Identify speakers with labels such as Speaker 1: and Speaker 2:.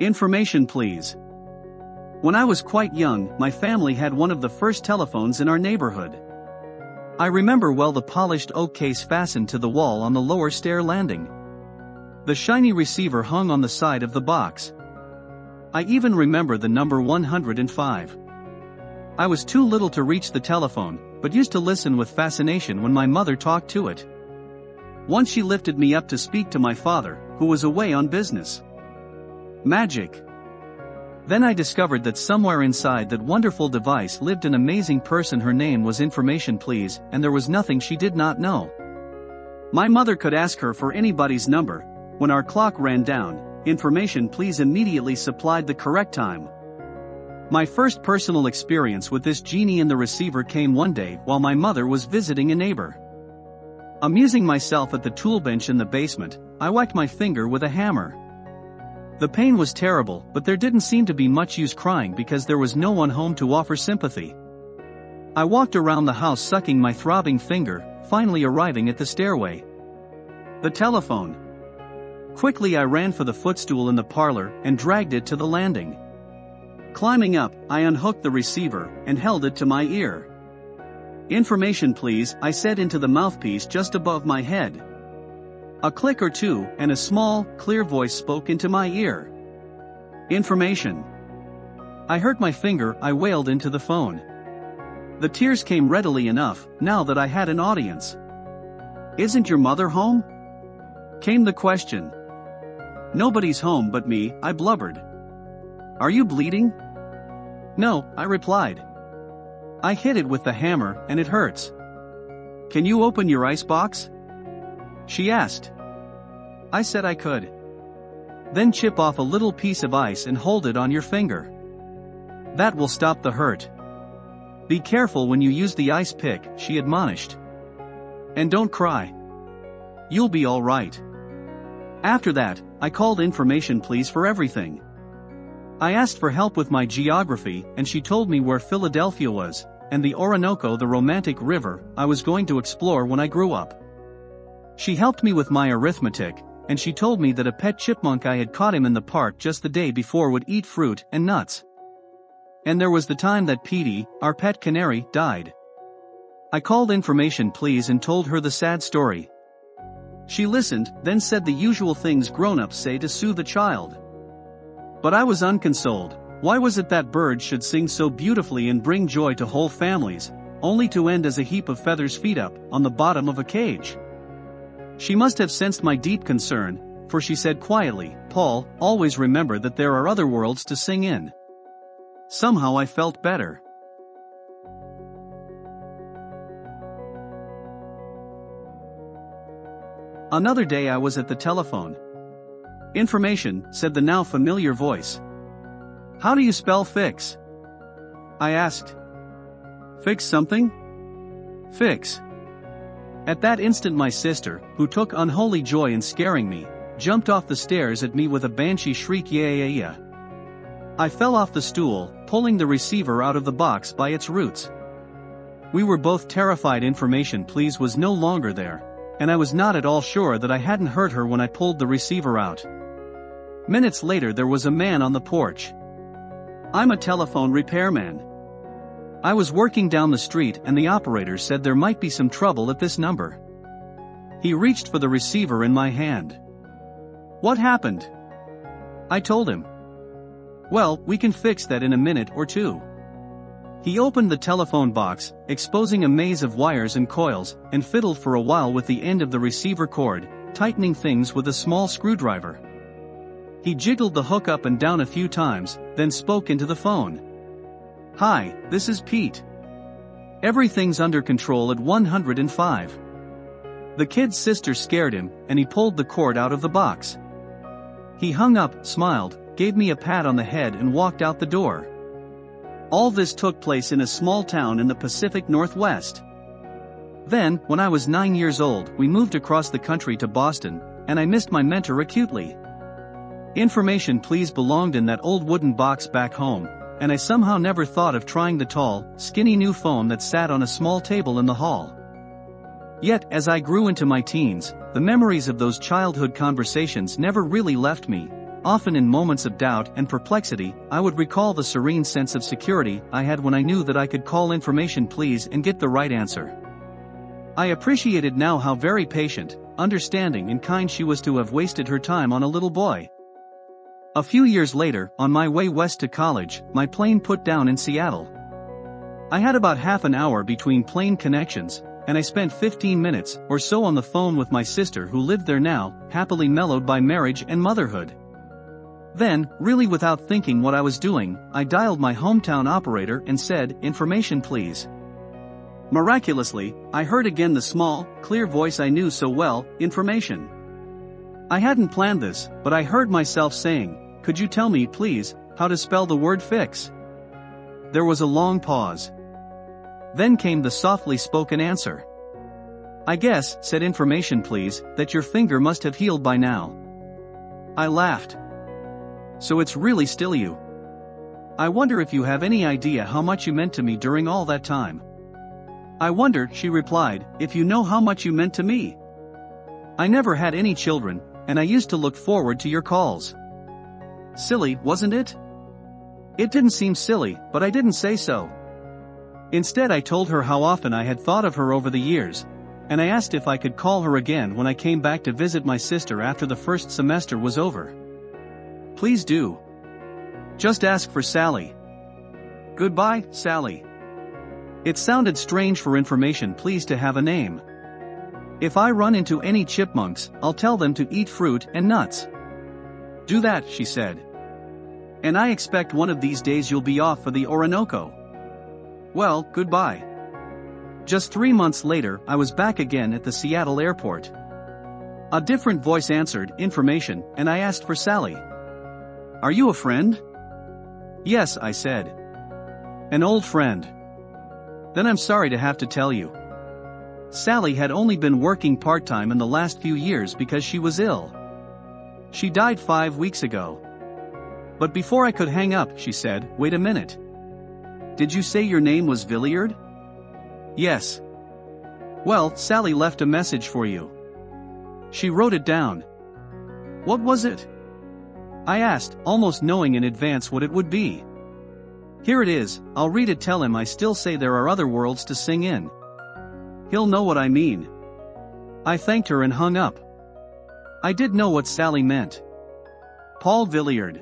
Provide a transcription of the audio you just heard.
Speaker 1: Information please. When I was quite young, my family had one of the first telephones in our neighborhood. I remember well the polished oak case fastened to the wall on the lower stair landing. The shiny receiver hung on the side of the box. I even remember the number 105. I was too little to reach the telephone, but used to listen with fascination when my mother talked to it. Once she lifted me up to speak to my father, who was away on business. Magic. Then I discovered that somewhere inside that wonderful device lived an amazing person. Her name was Information Please, and there was nothing she did not know. My mother could ask her for anybody's number. When our clock ran down, Information Please immediately supplied the correct time. My first personal experience with this genie in the receiver came one day while my mother was visiting a neighbor. Amusing myself at the tool bench in the basement, I whacked my finger with a hammer. The pain was terrible, but there didn't seem to be much use crying because there was no one home to offer sympathy. I walked around the house sucking my throbbing finger, finally arriving at the stairway. The telephone. Quickly I ran for the footstool in the parlor and dragged it to the landing. Climbing up, I unhooked the receiver and held it to my ear. Information please, I said into the mouthpiece just above my head. A click or two, and a small, clear voice spoke into my ear. Information. I hurt my finger, I wailed into the phone. The tears came readily enough, now that I had an audience. Isn't your mother home? Came the question. Nobody's home but me, I blubbered. Are you bleeding? No, I replied. I hit it with the hammer, and it hurts. Can you open your icebox? She asked. I said I could. Then chip off a little piece of ice and hold it on your finger. That will stop the hurt. Be careful when you use the ice pick, she admonished. And don't cry. You'll be all right. After that, I called Information Please for everything. I asked for help with my geography, and she told me where Philadelphia was, and the Orinoco, the romantic river I was going to explore when I grew up. She helped me with my arithmetic, and she told me that a pet chipmunk I had caught him in the park just the day before would eat fruit and nuts. And there was the time that Petey, our pet canary, died. I called Information Please and told her the sad story. She listened, then said the usual things grown-ups say to soothe a child. But I was unconsoled. Why was it that birds should sing so beautifully and bring joy to whole families, only to end as a heap of feathers feet up on the bottom of a cage? She must have sensed my deep concern, for she said quietly, Paul, always remember that there are other worlds to sing in. Somehow I felt better. Another day I was at the telephone. Information, said the now familiar voice. How do you spell fix? I asked. Fix something? Fix. At that instant my sister, who took unholy joy in scaring me, jumped off the stairs at me with a banshee shriek, yeah yeah yeah. I fell off the stool, pulling the receiver out of the box by its roots. We were both terrified. Information Please was no longer there, and I was not at all sure that I hadn't hurt her when I pulled the receiver out. Minutes later there was a man on the porch. I'm a telephone repairman. I was working down the street and the operator said there might be some trouble at this number. He reached for the receiver in my hand. What happened? I told him. Well, we can fix that in a minute or two. He opened the telephone box, exposing a maze of wires and coils, and fiddled for a while with the end of the receiver cord, tightening things with a small screwdriver. He jiggled the hook up and down a few times, then spoke into the phone. Hi, this is Pete. Everything's under control at 105. The kid's sister scared him, and he pulled the cord out of the box. He hung up, smiled, gave me a pat on the head and walked out the door. All this took place in a small town in the Pacific Northwest. Then, when I was 9 years old, we moved across the country to Boston, and I missed my mentor acutely. Information Please belonged in that old wooden box back home, and I somehow never thought of trying the tall, skinny new phone that sat on a small table in the hall. Yet, as I grew into my teens, the memories of those childhood conversations never really left me. Often in moments of doubt and perplexity, I would recall the serene sense of security I had when I knew that I could call information please and get the right answer. I appreciated now how very patient, understanding and kind she was to have wasted her time on a little boy. A few years later, on my way west to college, my plane put down in Seattle. I had about half an hour between plane connections, and I spent 15 minutes or so on the phone with my sister who lived there now, happily mellowed by marriage and motherhood. Then, really without thinking what I was doing, I dialed my hometown operator and said, "Information please." Miraculously, I heard again the small, clear voice I knew so well, "Information." I hadn't planned this, but I heard myself saying, "Could you tell me, please, how to spell the word fix?" There was a long pause. Then came the softly spoken answer. "I guess," said "Information please, that your finger must have healed by now." I laughed. "So it's really still you? I wonder if you have any idea how much you meant to me during all that time." "I wonder," she replied, "if you know how much you meant to me. I never had any children, and I used to look forward to your calls." Silly, wasn't it? It didn't seem silly, but I didn't say so. Instead, I told her how often I had thought of her over the years, and I asked if I could call her again when I came back to visit my sister after the first semester was over. "Please do. Just ask for Sally." "Goodbye, Sally." It sounded strange for "Information please" to have a name. "If I run into any chipmunks, I'll tell them to eat fruit and nuts." "Do that," she said. "And I expect one of these days you'll be off for the Orinoco." Well, goodbye. Just 3 months later, I was back again at the Seattle airport. A different voice answered, "Information," and I asked for Sally. "Are you a friend?" "Yes," I said. "An old friend." "Then I'm sorry to have to tell you. Sally had only been working part-time in the last few years because she was ill. She died 5 weeks ago." But before I could hang up, she said, "Wait a minute. Did you say your name was Villiard?" "Yes." "Well, Sally left a message for you." She wrote it down. "What was it?" I asked, almost knowing in advance what it would be. "Here it is, I'll read it. Tell him I still say there are other worlds to sing in. He'll know what I mean." I thanked her and hung up. I did know what Sally meant. Paul Villiard.